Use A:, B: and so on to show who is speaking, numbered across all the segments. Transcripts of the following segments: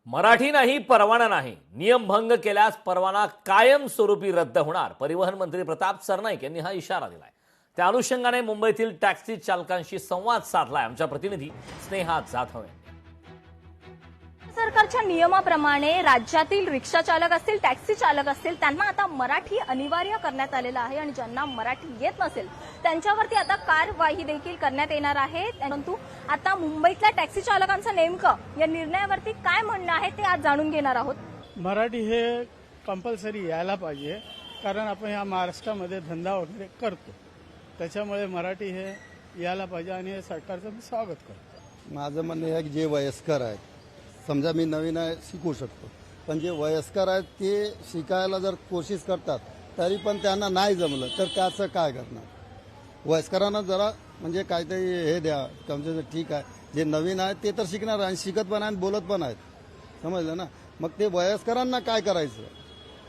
A: मराठी नाही परवाना नाही, नियमभंग केल्यास परवाना कायमस्वरूपी रद्द होणार। परिवहन मंत्री प्रताप सरनाईक यांनी हा इशारा दिलाय। त्या अनुषंगाने मुंबईतील टॅक्सी चालकांशी संवाद साधलाय आमच्या प्रतिनिधी स्नेहा जाधव यांनी।
B: सरकारच्या नियमाप्रमाणे राज्यातील रिक्षा चालक असतील, टॅक्सी चालक असतील, त्यांना आता मराठी अनिवार्य करण्यात आलेलं आहे आणि ज्यांना मराठी येत नसेल त्यांच्यावरती आता कारवाई देखील करण्यात येणार आहे। परंतु आता मुंबईतल्या टॅक्सी चालकांचं नेमकं या निर्णयावरती काय म्हणणं आहे ते आज जाणून घेणार आहोत।
C: मराठी हे कंपल्सरी यायला पाहिजे, कारण आपण या महाराष्ट्रामध्ये धंदा वगैरे करतो, त्याच्यामुळे मराठी हे यायला पाहिजे आणि हे सरकारचं मी स्वागत करतो।
D: माझं म्हणणं आहे की जे वयस्कर आहेत, समजा मी नवीन आहे शिकू शकतो, पण जे वयस्कर आहेत ते शिकायला जर कोशिश करतात तरी पण त्यांना नाही जमलं तर त्याचं काय करणार? वयस्करांना जरा म्हणजे काहीतरी हे द्या, म्हणजे ठीक आहे, जे नवीन आहेत ते तर शिकणार आणि शिकत पण आहेत, बोलत पण आहेत, समजलं ना? मग ते वयस्करांना काय करायचं?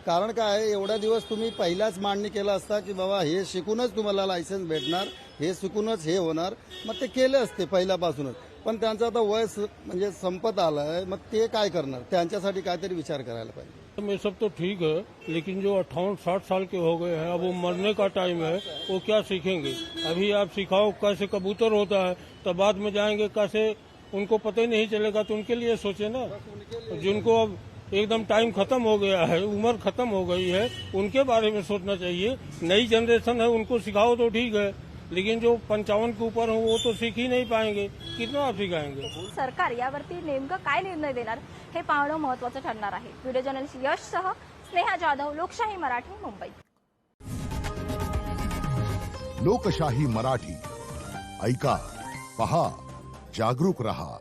D: कारण काय आहे, एवढ्या दिवस तुम्ही पहिल्याच मांडणी केला असता की बाबा हे शिकूनच तुम्हाला लायसन्स भेटणार, हे शिकूनच हे होणार, मग ते केले असते पहिल्यापासूनच। पण त्यांचं आता वय म्हणजे संपत आलंय, मग ते काय करणार? त्यांच्यासाठी काहीतरी विचार करायला पाहिजे।
E: ये सब तो ठीक है, लेकिन जो 58-60 साल के हो गए हैं, अब वो मरने का टाइम है, वो क्या सीखेंगे? अभी आप सिखाओ कैसे कबूतर होता है, तो बाद में जाएंगे कैसे, उनको पता ही नहीं चलेगा। तो उनके लिए सोचे ना, जिनको अब एकदम टाइम खत्म हो गया है, उम्र खत्म हो गई है, उनके बारे में सोचना चाहिए। नई जनरेशन है, उनको सिखाओ तो ठीक है, लेकिन जो 55 के ऊपर हो वो तो सीख ही नहीं पाएंगे, कितना आप सिखाएंगे?
B: सरकार यावरती नेमकं काय निर्णय देणार हे पाहणं महत्त्वाचं ठरणार आहे। व्हिडिओ जर्नलिस्ट यशसह स्नेहा जाधव, लोकशाही मराठी, मुंबई।
F: लोकशाही मराठी, ऐका, पहा, जागरूक रहा।